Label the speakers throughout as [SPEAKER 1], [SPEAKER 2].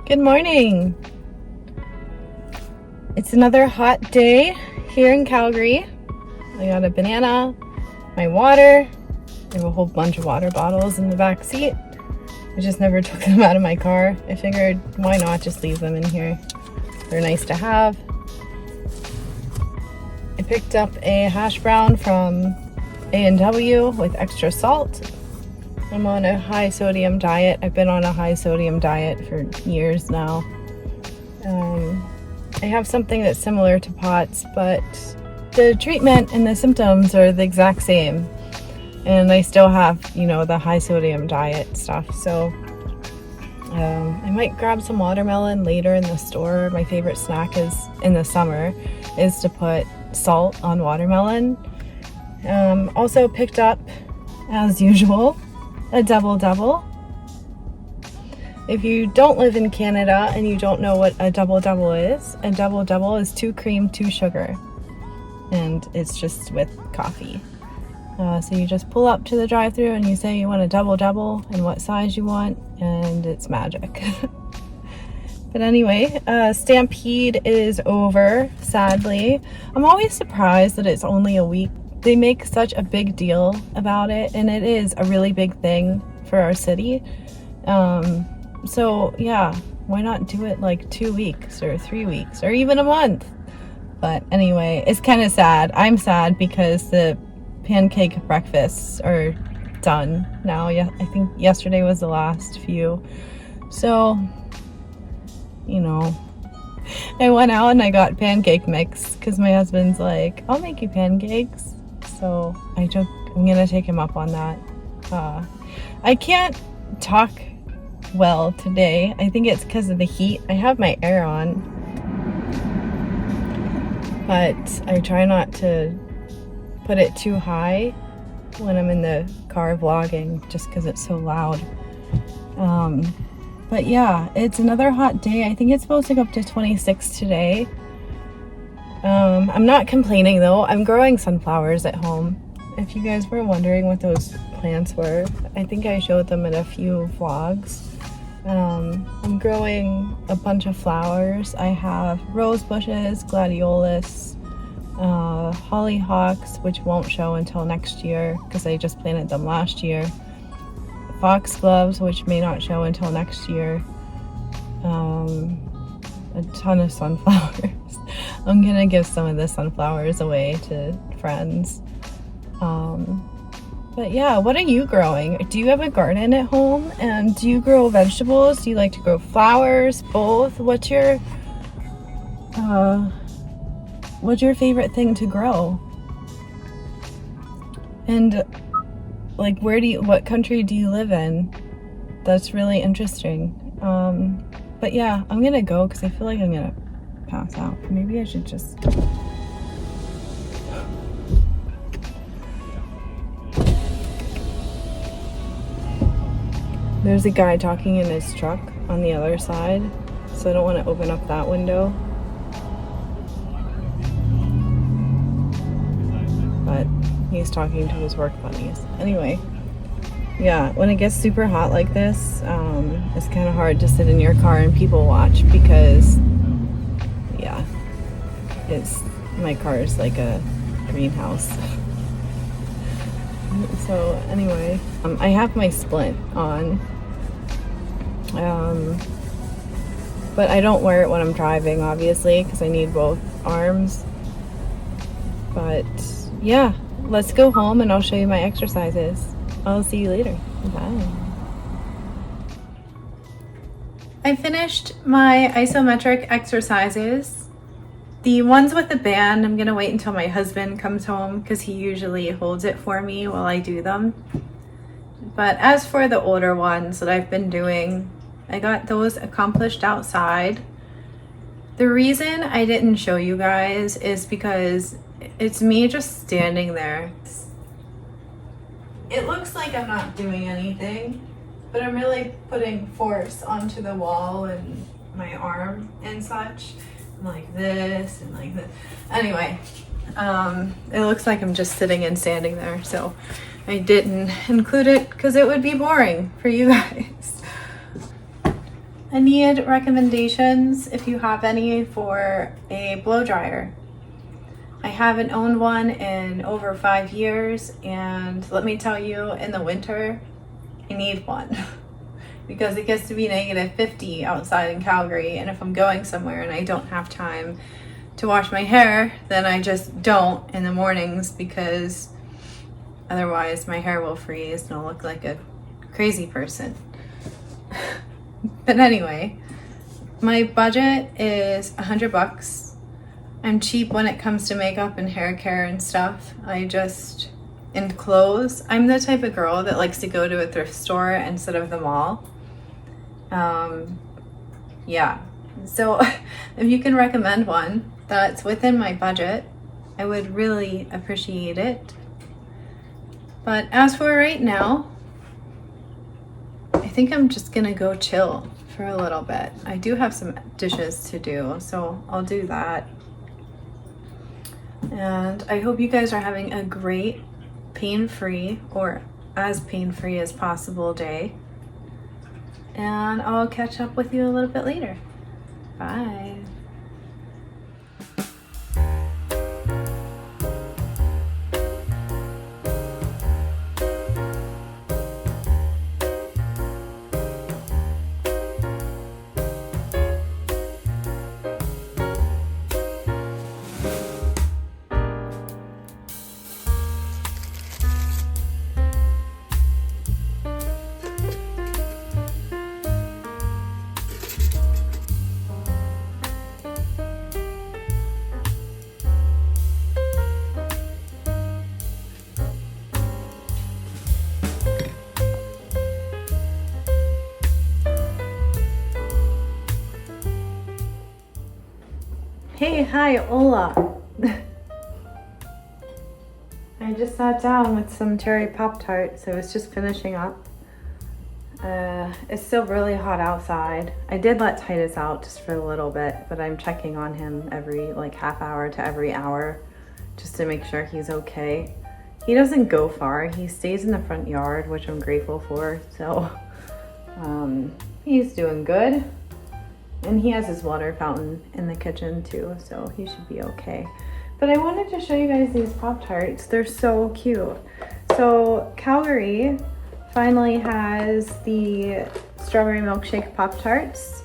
[SPEAKER 1] Good morning. It's another hot day here in Calgary. I got a banana, my water. I have a whole bunch of water bottles in the back seat. I just never took them out of my car. I figured why not just leave them in here. They're nice to have. I picked up a hash brown from A&W with extra salt. I'm on a high sodium diet. I've been on a high sodium diet for years now. I have something that's similar to POTS, but the treatment and the symptoms are the exact same. And I still have, the high sodium diet stuff. So I might grab some watermelon later in the store. My favorite snack is in the summer is to put salt on watermelon. Also picked up, as usual, a double-double. If you don't live in Canada and you don't know what a double-double is, a double-double is 2 cream, 2 sugar. And it's just with coffee. So you just pull up to the drive-thru and you say you want a double-double and what size you want, and it's magic. But anyway, Stampede is over, sadly. I'm always surprised that it's only a week. They make such a big deal about it, and it is a really big thing for our city. So yeah, why not do it like 2 weeks or 3 weeks or even a month? But anyway, it's kind of sad. I'm sad because the pancake breakfasts are done now. Yeah, I think yesterday was the last few. So, I went out and I got pancake mix because my husband's like, I'll make you pancakes. So I'm gonna take him up on that. I can't talk well today. I think it's because of the heat. I have my air on, but I try not to put it too high when I'm in the car vlogging just because it's so loud. But yeah, it's another hot day. I think it's supposed to go up to 26 today. I'm not complaining though. I'm growing sunflowers at home. If you guys were wondering what those plants were, I think I showed them in a few vlogs. I'm growing a bunch of flowers. I have rose bushes, gladiolus, hollyhocks, which won't show until next year because I just planted them last year. Foxgloves, which may not show until next year. A ton of sunflowers. I'm gonna give some of the sunflowers away to friends. But yeah, what are you growing? Do you have a garden at home? And do you grow vegetables? Do you like to grow flowers? Both? What's your favorite thing to grow? And like, what country do you live in? That's really interesting. But yeah, I'm gonna go because I feel like I'm gonna pass out. Maybe I should just... There's a guy talking in his truck on the other side, so I don't want to open up that window. But he's talking to his work buddies. Anyway, yeah, when it gets super hot like this, it's kind of hard to sit in your car and people watch because, yeah, my car is like a greenhouse. So anyway, I have my splint on, but I don't wear it when I'm driving, obviously, because I need both arms. But yeah, let's go home and I'll show you my exercises. I'll see you later. Bye. I finished my isometric exercises. The ones with the band, I'm gonna wait until my husband comes home because he usually holds it for me while I do them. But as for the older ones that I've been doing, I got those accomplished outside. The reason I didn't show you guys is because it's me just standing there. It looks like I'm not doing anything, but I'm really putting force onto the wall and my arm and such. Like this and like this. Anyway, it looks like I'm just sitting and standing there, so I didn't include it because it would be boring for you guys. I need recommendations if you have any for a blow dryer. I haven't owned one in over 5 years, and let me tell you, in the winter, I need one because it gets to be -50 outside in Calgary, and if I'm going somewhere and I don't have time to wash my hair, then I just don't in the mornings, because otherwise my hair will freeze and I'll look like a crazy person. But anyway, my budget is $100. I'm cheap when it comes to makeup and hair care and stuff. And clothes. I'm the type of girl that likes to go to a thrift store instead of the mall. Yeah. So if you can recommend one that's within my budget, I would really appreciate it. But as for right now, I think I'm just gonna go chill for a little bit. I do have some dishes to do, so I'll do that. And I hope you guys are having a great, pain-free, or as pain-free as possible day. And I'll catch up with you a little bit later. Bye. Hey, hi, hola. I just sat down with some cherry Pop-Tarts. I was just finishing up. It's still really hot outside. I did let Titus out just for a little bit, but I'm checking on him every half hour to every hour just to make sure he's okay. He doesn't go far. He stays in the front yard, which I'm grateful for. So he's doing good. And he has his water fountain in the kitchen too, so he should be okay. But I wanted to show you guys these Pop-Tarts. They're so cute. So Calgary finally has the strawberry milkshake Pop-Tarts.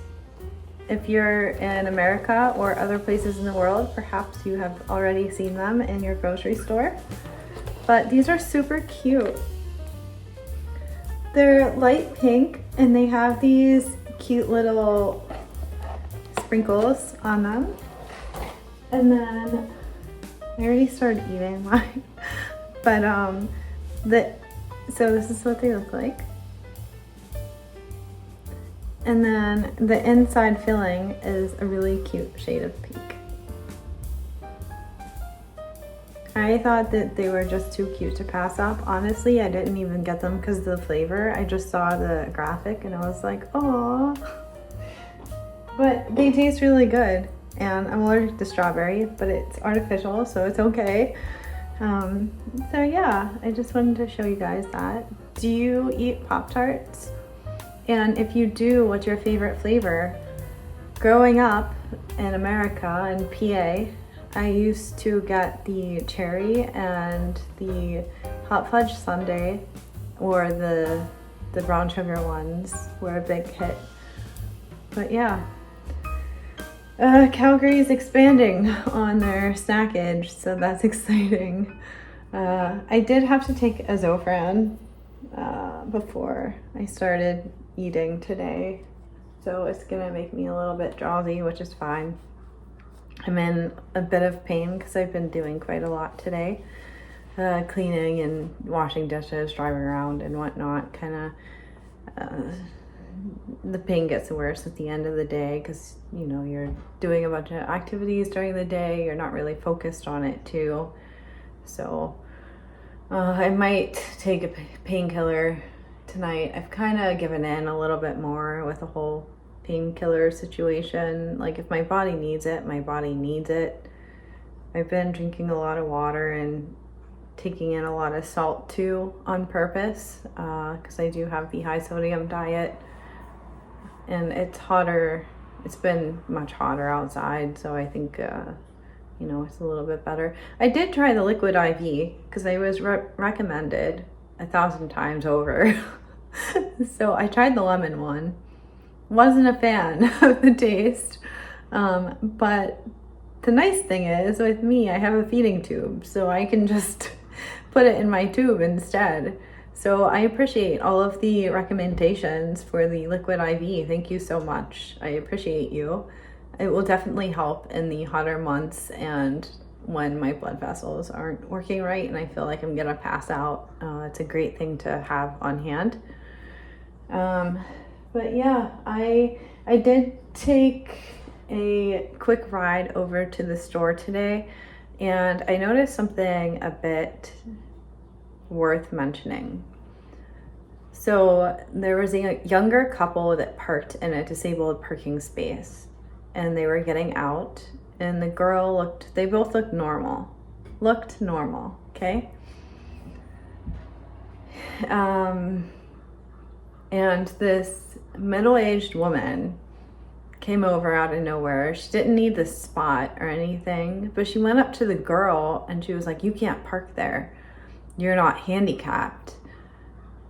[SPEAKER 1] If you're in America or other places in the world, perhaps you have already seen them in your grocery store. But these are super cute. They're light pink and they have these cute little sprinkles on them. And then I already started eating mine. But so this is what they look like. And then the inside filling is a really cute shade of pink. I thought that they were just too cute to pass up. Honestly, I didn't even get them because of the flavor. I just saw the graphic and I was like, oh. But they taste really good. And I'm allergic to strawberry, but it's artificial, so it's okay. So yeah, I just wanted to show you guys that. Do you eat Pop-Tarts? And if you do, what's your favorite flavor? Growing up in America, in PA, I used to get the cherry and the hot fudge sundae, or the brown sugar ones were a big hit. But yeah. Calgary is expanding on their snackage, so that's exciting. I did have to take a Zofran before I started eating today, so it's gonna make me a little bit drowsy, which is fine. I'm in a bit of pain because I've been doing quite a lot today, cleaning and washing dishes, driving around and whatnot. The pain gets worse at the end of the day because, you know, you're doing a bunch of activities during the day. You're not really focused on it too. So I might take a painkiller tonight. I've kind of given in a little bit more with the whole painkiller situation. Like, if my body needs it, my body needs it. I've been drinking a lot of water and taking in a lot of salt too on purpose because I do have the high sodium diet. and it's hotter. It's been much hotter outside, so I think you know, it's a little bit better. I did try the liquid IV because I was recommended 1,000 times over. So I tried the lemon one. Wasn't a fan of the taste, but the nice thing is with me, I have a feeding tube, so I can just put it in my tube instead. So I appreciate all of the recommendations for the liquid IV. Thank you so much. I appreciate you. It will definitely help in the hotter months and when my blood vessels aren't working right and I feel like I'm gonna pass out. It's a great thing to have on hand. But yeah, I did take a quick ride over to the store today, and I noticed something a bit worth mentioning. So there was a younger couple that parked in a disabled parking space, and they were getting out, and the girl they both looked normal, okay? And this middle-aged woman came over out of nowhere. She didn't need the spot or anything, but she went up to the girl and she was like, "You can't park there. You're not handicapped."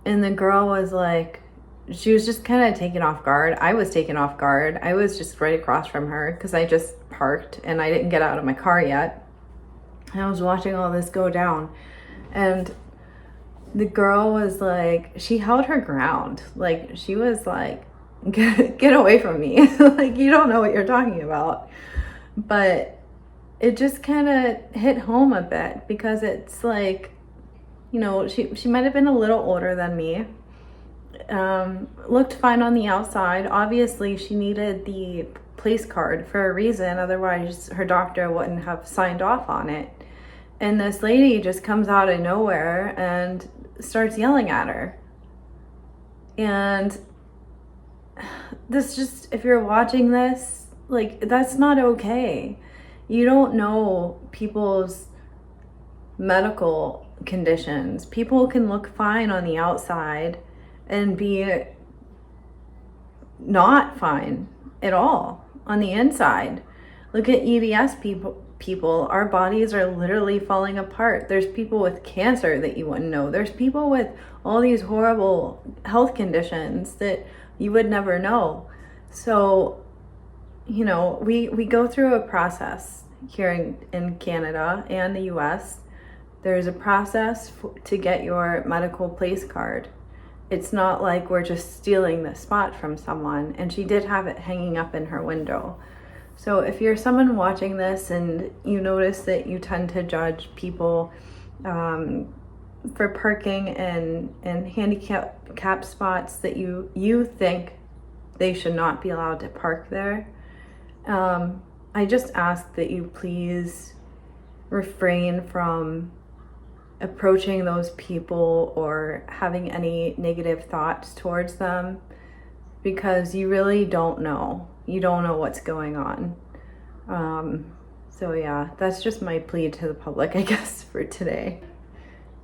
[SPEAKER 1] And the girl was like, she was just kind of taken off guard. I was taken off guard. I was just right across from her because I just parked and I didn't get out of my car yet. And I was watching all this go down. And the girl was like, she held her ground. Like, she was like, get away from me. Like, you don't know what you're talking about. But it just kind of hit home a bit because it's like, you know, she might have been a little older than me. Looked fine on the outside. Obviously, she needed the place card for a reason. Otherwise, her doctor wouldn't have signed off on it. And this lady just comes out of nowhere and starts yelling at her. And this just, if you're watching this, like, that's not okay. You don't know people's medical conditions. People can look fine on the outside and be not fine at all on the inside. Look at EDS people. Our bodies are literally falling apart. There's people with cancer that you wouldn't know. There's people with all these horrible health conditions that you would never know. So, you know, we go through a process here in Canada and the US. There's a process to get your medical place card. It's not like we're just stealing the spot from someone, and she did have it hanging up in her window. So if you're someone watching this and you notice that you tend to judge people for parking in handicap spots that you think they should not be allowed to park there, I just ask that you please refrain from approaching those people or having any negative thoughts towards them, because you really don't know. You don't know what's going on. So yeah, that's just my plea to the public, I guess, for today.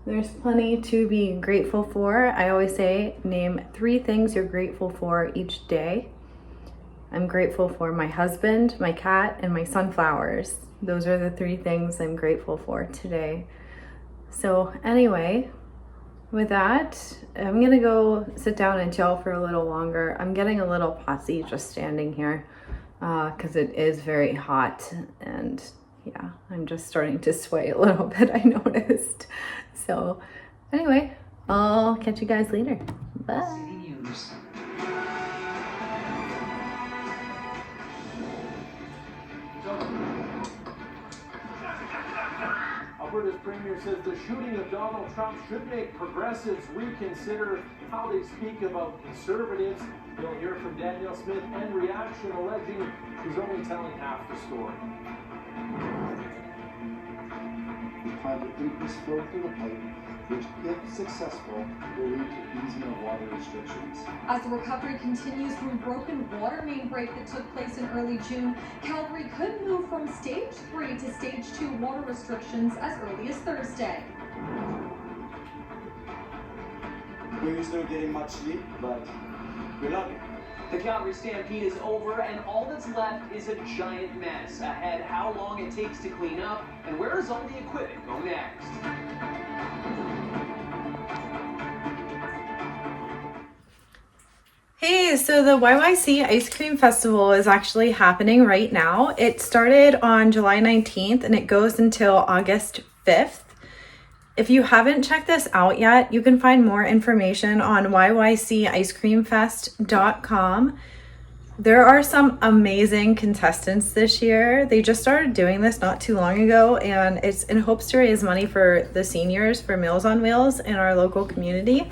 [SPEAKER 1] There's plenty to be grateful for. I always say, name 3 things you're grateful for each day. I'm grateful for my husband, my cat, and my sunflowers. Those are the 3 things I'm grateful for today. So anyway, with that, I'm gonna go sit down and chill for a little longer. I'm getting a little potsy just standing here because it is very hot, and yeah, I'm just starting to sway a little bit, I noticed. So anyway, I'll catch you guys later. Bye.
[SPEAKER 2] Alberta's premier says the shooting of Donald Trump should make progressives reconsider how they speak about conservatives. You'll hear from Danielle Smith and reaction alleging she's only telling half the story.
[SPEAKER 3] We plan to increase flow through the pipe, which, if successful, will lead to easing of water restrictions.
[SPEAKER 4] As the recovery continues from a broken water main break that took place in early June, Calgary could move from stage 3 to stage 2 water restrictions as early as Thursday.
[SPEAKER 3] We're not getting much sleep, but we love it.
[SPEAKER 5] The Calgary Stampede is over, and all that's left is a giant mess. Ahead, how long it takes to clean up, and where does all the equipment go next?
[SPEAKER 1] Hey, so the YYC Ice Cream Festival is actually happening right now. It started on July 19th and it goes until August 5th. If you haven't checked this out yet, you can find more information on yycicecreamfest.com. There are some amazing contestants this year. They just started doing this not too long ago, and it's in hopes to raise money for the seniors for Meals on Wheels in our local community.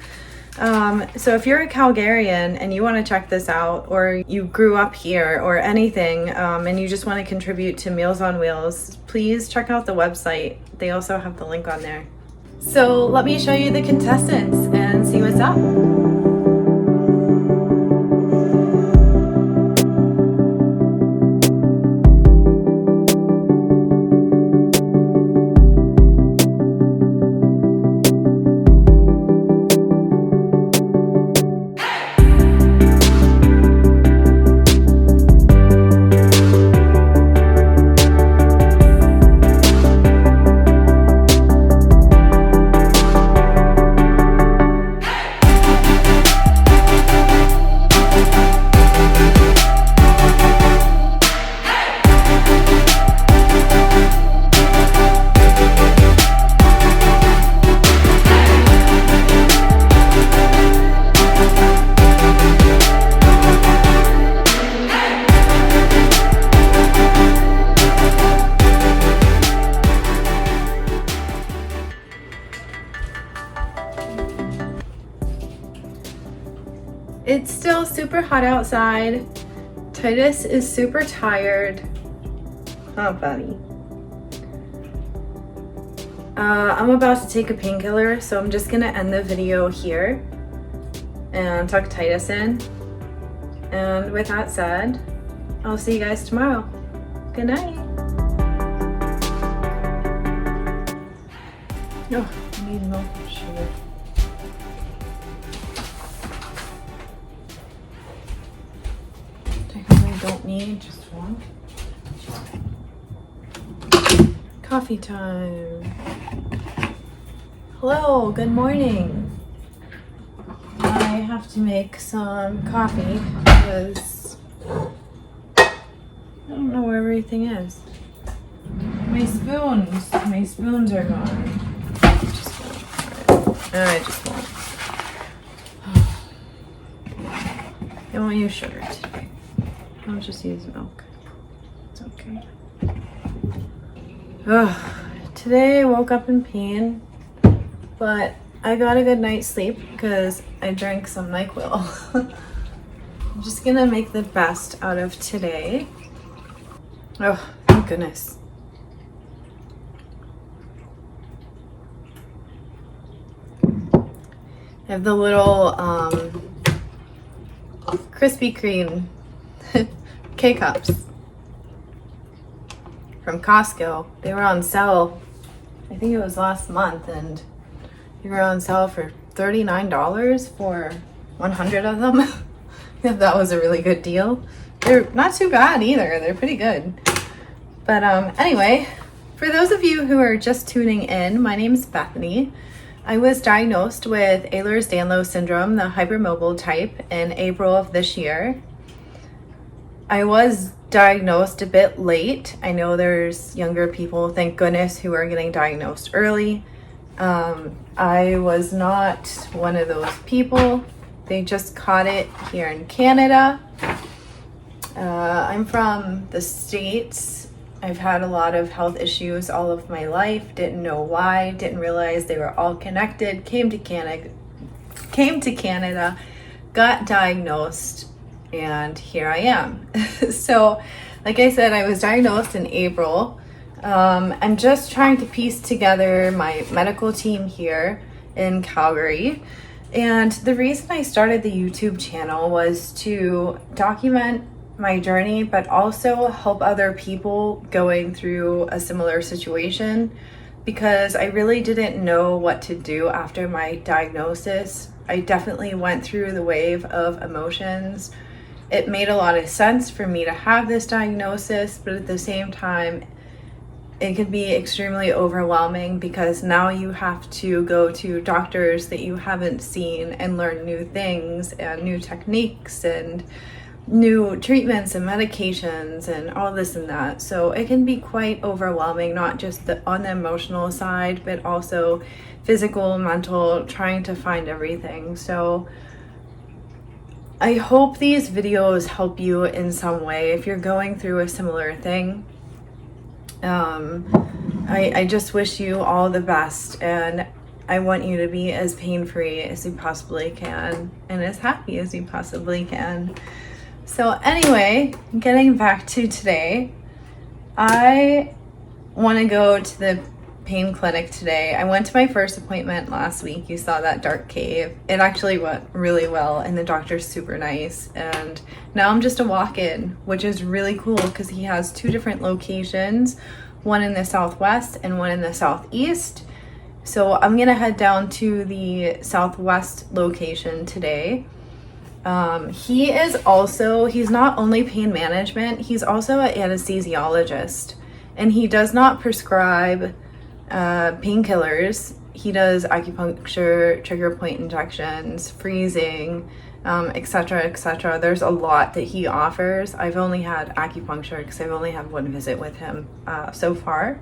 [SPEAKER 1] So if you're a Calgarian and you want to check this out, or you grew up here or anything, and you just want to contribute to Meals on Wheels, please check out the website. They also have the link on there. So let me show you the contestants and see what's up. It's still super hot outside. Titus is super tired. Oh, buddy. I'm about to take a painkiller, so I'm just gonna end the video here and tuck Titus in. And with that said, I'll see you guys tomorrow. Good night. Oh, I need milk and sugar. Don't need just one. Coffee time. Hello, good morning. I have to make some coffee because I don't know where everything is. My spoons are gone. I just won't. I won't use sugar today. I'll just use milk. It's okay. Ugh. Today I woke up in pain, but I got a good night's sleep because I drank some NyQuil. I'm just gonna make the best out of today. Oh, thank goodness. I have the little Krispy Kreme K-Cups from Costco. They were on sale, I think it was last month, and they were on sale for $39 for 100 of them. That was a really good deal. They're not too bad either. They're pretty good. But anyway, for those of you who are just tuning in, my name's Bethany. I was diagnosed with Ehlers-Danlos syndrome, the hypermobile type, in April of this year. I was diagnosed a bit late. I know there's younger people, thank goodness, who are getting diagnosed early. I was not one of those people. They just caught it here in Canada. I'm from the States. I've had a lot of health issues all of my life. Didn't know why, didn't realize they were all connected. Came to Canada, got diagnosed, and here I am. So, like I said, I was diagnosed in April. I'm just trying to piece together my medical team here in Calgary. And the reason I started the YouTube channel was to document my journey, but also help other people going through a similar situation, because I really didn't know what to do after my diagnosis. I definitely went through the wave of emotions it made a lot of sense for me to have this diagnosis, but at the same time, it can be extremely overwhelming because now you have to go to doctors that you haven't seen and learn new things and new techniques and new treatments and medications and all this and that. So it can be quite overwhelming, not just on the emotional side, but also physical, mental, trying to find everything. So I hope these videos help you in some way if you're going through a similar thing. I just wish you all the best, and I want you to be as pain-free as you possibly can and as happy as you possibly can. So anyway, getting back to today, I want to go to the pain clinic today. I went to my first appointment last week. You saw that dark cave. It actually went really well, and the doctor's super nice. And now I'm just a walk-in, which is really cool because he has 2 different locations, one in the southwest and one in the southeast. So I'm gonna head down to the southwest location today. He's not only pain management, he's also an anesthesiologist, and he does not prescribe painkillers. He does acupuncture, trigger point injections, freezing, etc., etc. There's a lot that he offers. I've only had acupuncture because I've only had one visit with him so far.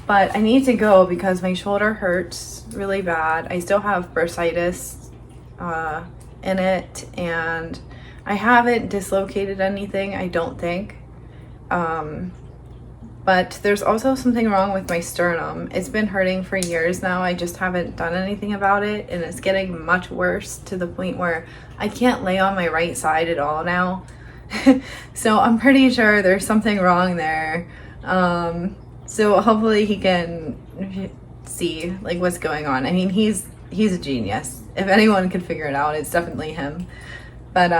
[SPEAKER 1] But I need to go because my shoulder hurts really bad. I still have bursitis in it, and I haven't dislocated anything, I don't think. But there's also something wrong with my sternum. It's been hurting for years now. I just haven't done anything about it, and it's getting much worse to the point where I can't lay on my right side at all now. So I'm pretty sure there's something wrong there. So hopefully he can see like what's going on. I mean, he's a genius. If anyone could figure it out, it's definitely him. But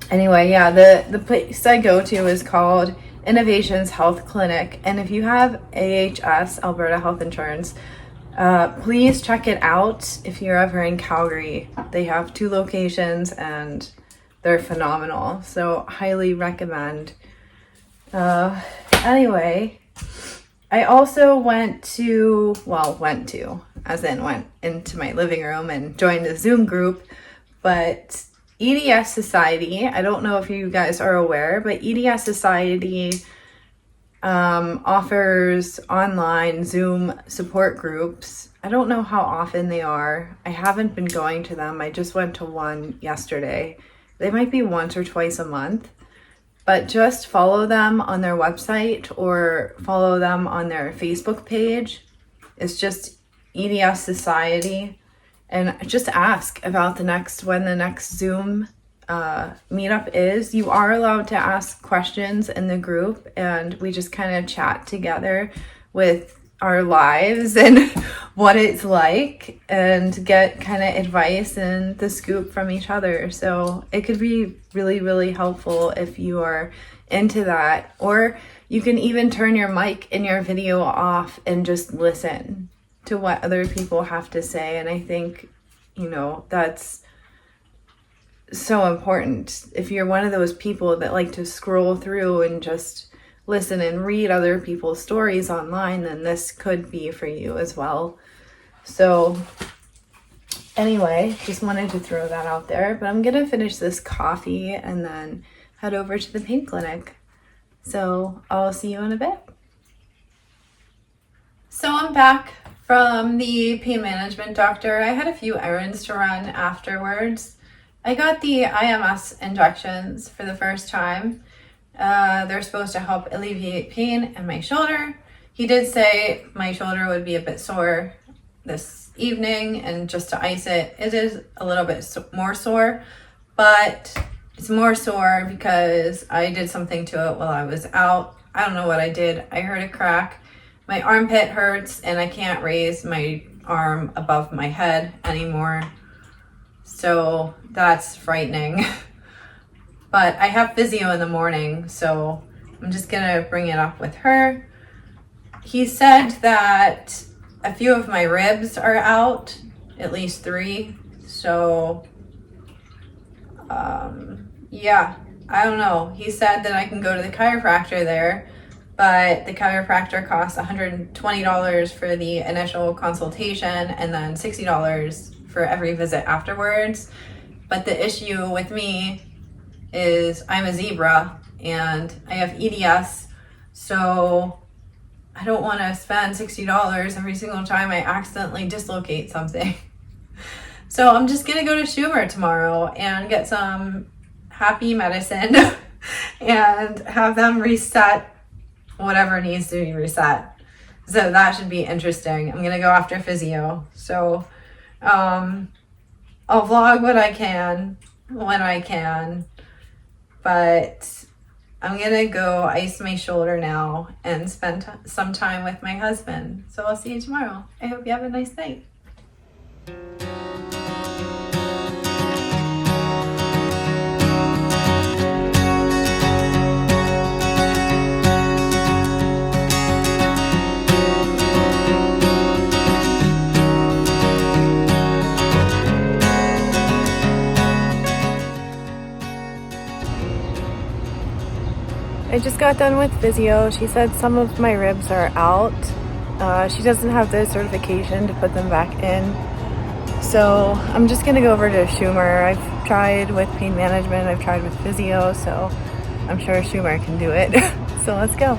[SPEAKER 1] anyway, yeah, the place I go to is called Innovations Health Clinic, and if you have AHS, Alberta Health Insurance, please check it out if you're ever in Calgary. They have 2 locations and they're phenomenal, so highly recommend. Anyway, I also went into my living room and joined a Zoom group, but EDS Society, I don't know if you guys are aware, but EDS Society offers online Zoom support groups. I don't know how often they are. I haven't been going to them. I just went to one yesterday. They might be once or twice a month, but just follow them on their website or follow them on their Facebook page. It's just EDS Society. And just ask about when the next Zoom meetup is. You are allowed to ask questions in the group, and we just kind of chat together with our lives and what it's like and get kind of advice and the scoop from each other. So it could be really, really helpful if you are into that. Or you can even turn your mic and your video off and just listen to what other people have to say. And I think, that's so important. If you're one of those people that like to scroll through and just listen and read other people's stories online, then this could be for you as well. So anyway, just wanted to throw that out there, but I'm gonna finish this coffee and then head over to the pain clinic. So I'll see you in a bit. So I'm back from the pain management doctor. I had a few errands to run afterwards. I got the IMS injections for the first time. They're supposed to help alleviate pain in my shoulder. He did say my shoulder would be a bit sore this evening, and just to ice it, it is a little bit more sore, but it's more sore because I did something to it while I was out. I don't know what I did. I heard a crack. My armpit hurts and I can't raise my arm above my head anymore. So that's frightening. But I have physio in the morning, so I'm just gonna bring it up with her. He said that a few of my ribs are out, at least 3. So Yeah, I don't know. He said that I can go to the chiropractor there, but the chiropractor costs $120 for the initial consultation and then $60 for every visit afterwards. But the issue with me is I'm a zebra and I have EDS, so I don't want to spend $60 every single time I accidentally dislocate something. So I'm just gonna go to Schumer tomorrow and get some happy medicine and have them reset whatever needs to be reset. So that should be interesting. I'm gonna go after physio. So I'll vlog what I can when I can, but I'm gonna go ice my shoulder now and spend some time with my husband. So I'll see you tomorrow. I hope you have a nice night. I just got done with physio. She said some of my ribs are out. She doesn't have the certification to put them back in. So I'm just gonna go over to Schumer. I've tried with pain management, I've tried with physio, so I'm sure Schumer can do it. So let's go.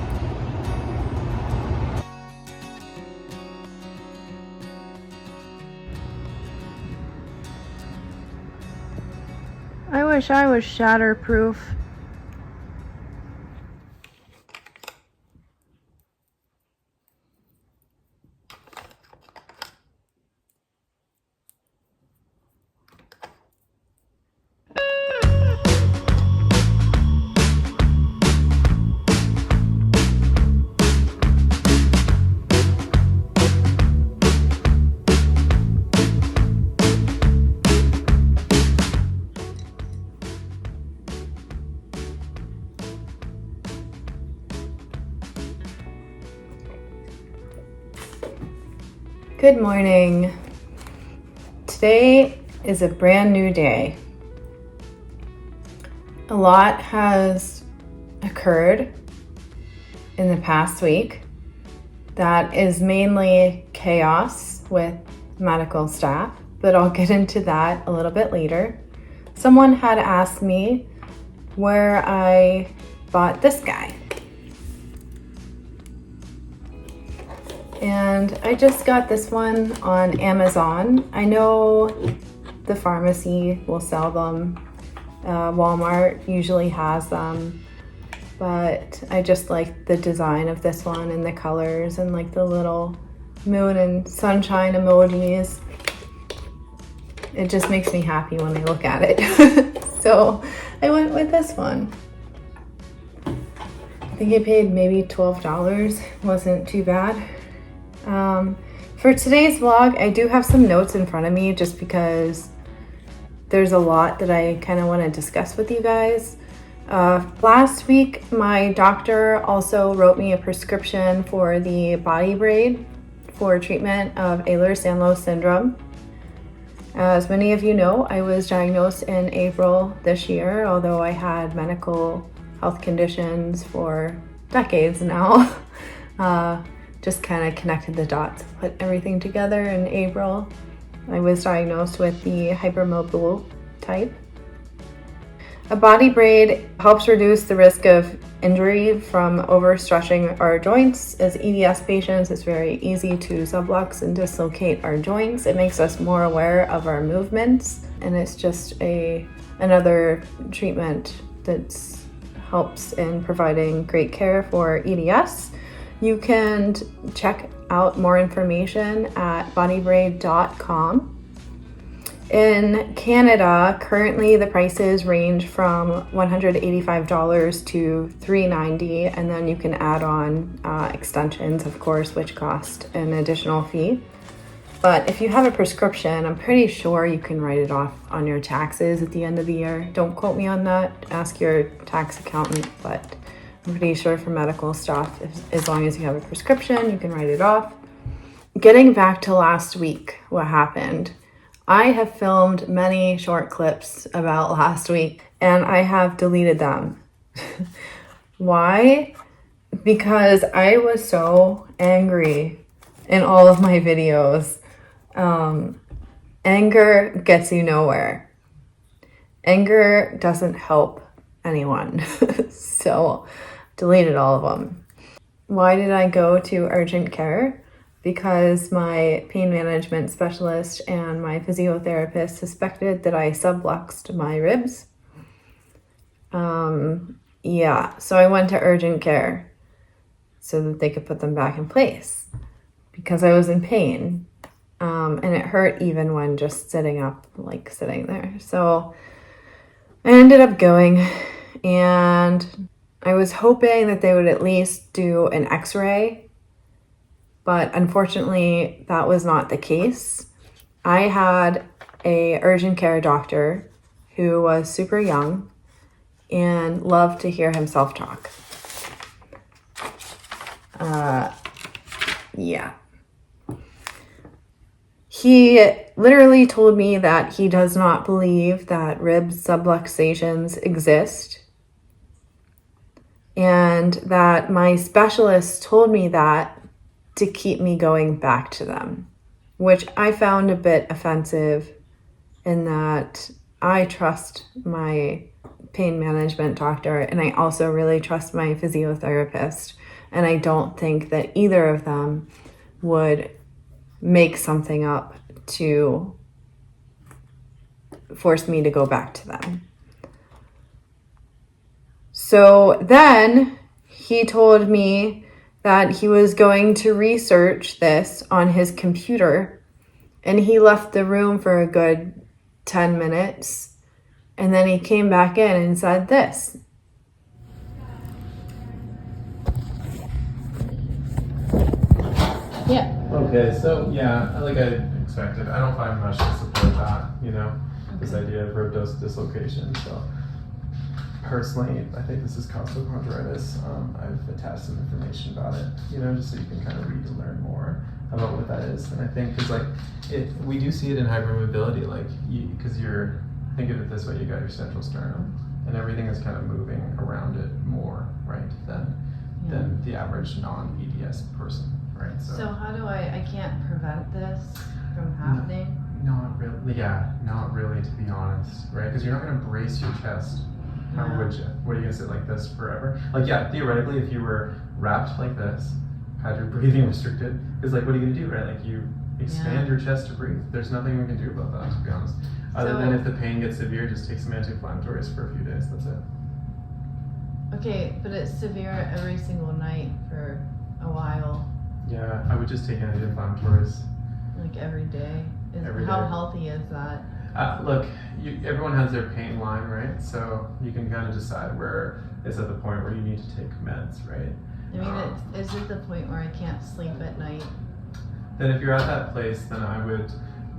[SPEAKER 1] I wish I was shatterproof. Good morning. Today is a brand new day. A lot has occurred in the past week that is mainly chaos with medical staff, but I'll get into that a little bit later. Someone had asked me where I bought this guy. And I just got this one on Amazon. I know the pharmacy will sell them. Walmart usually has them. But I just like the design of this one and the colors and like the little moon and sunshine emojis. It just makes me happy when I look at it. So I went with this one. I think I paid maybe $12. Wasn't too bad. For today's vlog, I do have some notes in front of me just because there's a lot that I kind of want to discuss with you guys. Last week, my doctor also wrote me a prescription for the body braid for treatment of Ehlers-Danlos syndrome. As many of you know, I was diagnosed in April this year, although I had medical health conditions for decades now. Just kind of connected the dots, put everything together in April. I was diagnosed with the hypermobile type. A body braid helps reduce the risk of injury from overstretching our joints. As EDS patients, it's very easy to sublux and dislocate our joints. It makes us more aware of our movements, and it's just another treatment that helps in providing great care for EDS. You can check out more information at bodybraid.com. In Canada, currently the prices range from $185 to $390, and then you can add on extensions, of course, which cost an additional fee. But if you have a prescription, I'm pretty sure you can write it off on your taxes at the end of the year. Don't quote me on that. Ask your tax accountant, but I'm pretty sure for medical stuff, as long as you have a prescription, you can write it off. Getting back to last week, what happened? I have filmed many short clips about last week and I have deleted them. Why? Because I was so angry in all of my videos. Anger gets you nowhere. Anger doesn't help anyone. So deleted all of them. Why did I go to urgent care? Because my pain management specialist and my physiotherapist suspected that I subluxed my ribs. Yeah, so I went to urgent care so that they could put them back in place because I was in pain. And it hurt even when just sitting up, like sitting there. So I ended up going, and I was hoping that they would at least do an x-ray, but unfortunately that was not the case. I had a urgent care doctor who was super young and loved to hear himself talk. Yeah. He literally told me that he does not believe that rib subluxations exist, and that my specialist told me that to keep me going back to them, which I found a bit offensive in that I trust my pain management doctor and I also really trust my physiotherapist, and I don't think that either of them would make something up to force me to go back to them. So then he told me that he was going to research this on his computer, and he left the room for a good 10 minutes, and then he came back in and said this. Yeah.
[SPEAKER 6] Okay, so yeah, like I expected, I don't find much to support that, this idea of rib dislocation. So personally, I think this is costochondritis. I've attached some information about it, just so you can kind of read and learn more about what that is. And I think because we do see it in hypermobility, because think of it this way: you got your central sternum, and everything is kind of moving around it more, right, than the average non-EDS person. Right,
[SPEAKER 1] so how do I can't prevent this from happening?
[SPEAKER 6] Not really, to be honest, right? Because you're not going to brace your chest. How would you? What are you going to sit like this forever? Theoretically, if you were wrapped like this, had your breathing restricted, because what are you going to do, right? You expand your chest to breathe. There's nothing we can do about that, to be honest. Other than if the pain gets severe, just take some anti-inflammatories for a few days. That's it.
[SPEAKER 1] Okay, but it's severe every single night for a while.
[SPEAKER 6] Yeah, I would just take anti-inflammatories.
[SPEAKER 1] Every day?
[SPEAKER 6] Every
[SPEAKER 1] how
[SPEAKER 6] day.
[SPEAKER 1] Healthy is that?
[SPEAKER 6] Look, everyone has their pain line, right? So you can kind of decide where it's at the point where you need to take meds, right?
[SPEAKER 1] Is it the point where I can't sleep at night?
[SPEAKER 6] Then if you're at that place, then I would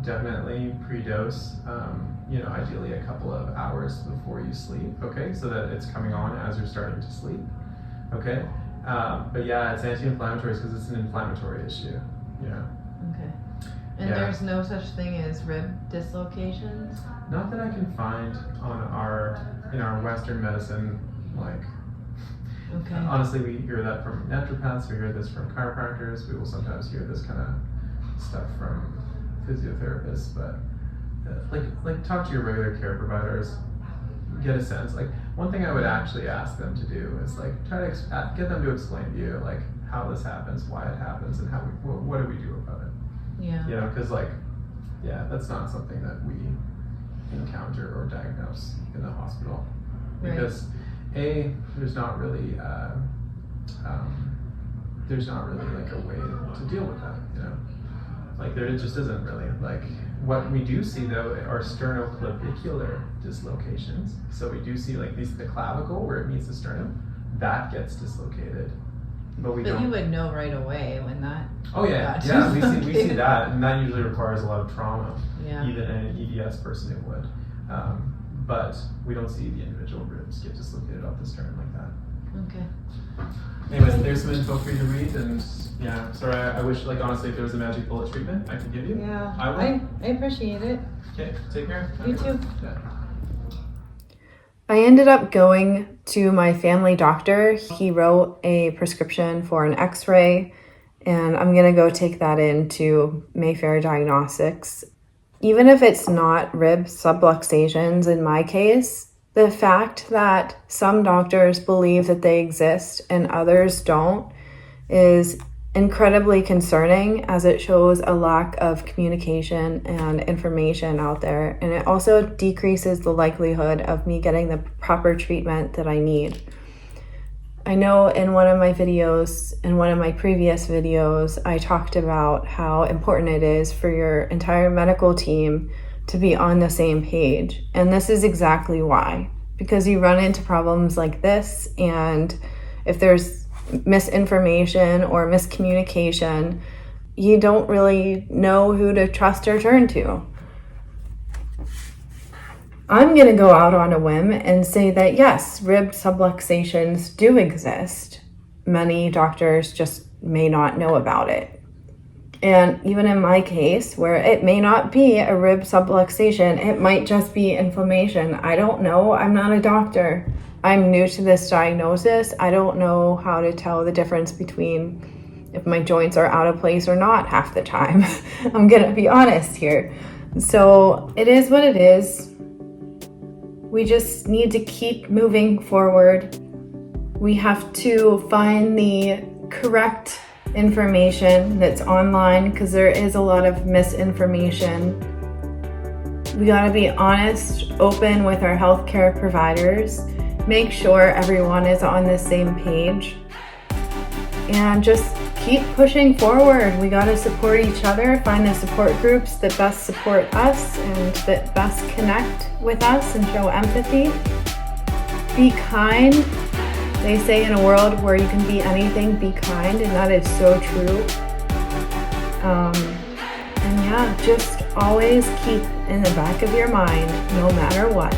[SPEAKER 6] definitely pre-dose, ideally a couple of hours before you sleep, okay? So that it's coming on as you're starting to sleep, okay? But yeah, it's anti-inflammatories because it's an inflammatory issue,
[SPEAKER 1] Okay. And there's no such thing as rib dislocations?
[SPEAKER 6] Not that I can find in our Western medicine,
[SPEAKER 1] Okay.
[SPEAKER 6] Honestly, we hear that from naturopaths, we hear this from chiropractors, we will sometimes hear this kind of stuff from physiotherapists, but talk to your regular care providers, get a sense. One thing I would actually ask them to do is try to get them to explain to you how this happens, why it happens, and what do we do about it.
[SPEAKER 1] Yeah.
[SPEAKER 6] Because that's not something that we encounter or diagnose in the hospital, because there's not really a way to deal with that. There just isn't really. What we do see though are sternoclavicular dislocations. So we do see the clavicle where it meets the sternum, that gets dislocated. But
[SPEAKER 1] you would know right away when that.
[SPEAKER 6] Oh yeah, we see that, and that usually requires a lot of trauma.
[SPEAKER 1] Yeah.
[SPEAKER 6] Even an EDS person it would, but we don't see the individual ribs get dislocated off the sternum like that.
[SPEAKER 1] Okay.
[SPEAKER 6] Anyways, there's some info for you to read, and yeah, sorry, I wish, like, honestly, if there was a magic bullet treatment I could give you.
[SPEAKER 1] Yeah,
[SPEAKER 6] I would.
[SPEAKER 1] I appreciate it.
[SPEAKER 6] Okay, take care.
[SPEAKER 1] You too.
[SPEAKER 6] Yeah.
[SPEAKER 1] I ended up going to my family doctor. He wrote a prescription for an x-ray, and I'm gonna go take that into Mayfair Diagnostics. Even if it's not rib subluxations in my case, the fact that some doctors believe that they exist and others don't is incredibly concerning, as it shows a lack of communication and information out there. And it also decreases the likelihood of me getting the proper treatment that I need. I know in one of my videos, in one of my previous videos, I talked about how important it is for your entire medical team to be on the same page. And this is exactly why. Because you run into problems like this, and if there's misinformation or miscommunication, you don't really know who to trust or turn to. I'm going to go out on a whim and say that yes, rib subluxations do exist. Many doctors just may not know about it. And even in my case, where it may not be a rib subluxation, it might just be inflammation. I don't know. I'm not a doctor. I'm new to this diagnosis. I don't know how to tell the difference between if my joints are out of place or not half the time. I'm gonna be honest here. So it is what it is. We just need to keep moving forward. We have to find the correct information that's online, because there is a lot of misinformation. We gotta be honest, open with our healthcare providers. Make sure everyone is on the same page, and just keep pushing forward. We got to support each other, find the support groups that best support us and that best connect with us and show empathy. Be kind. They say in a world where you can be anything, be kind, and that is so true. And yeah, just always keep in the back of your mind, no matter what,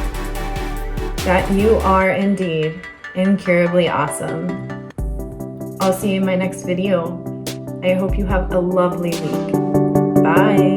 [SPEAKER 1] that you are indeed incurably awesome. I'll see you in my next video. I hope you have a lovely week. Bye.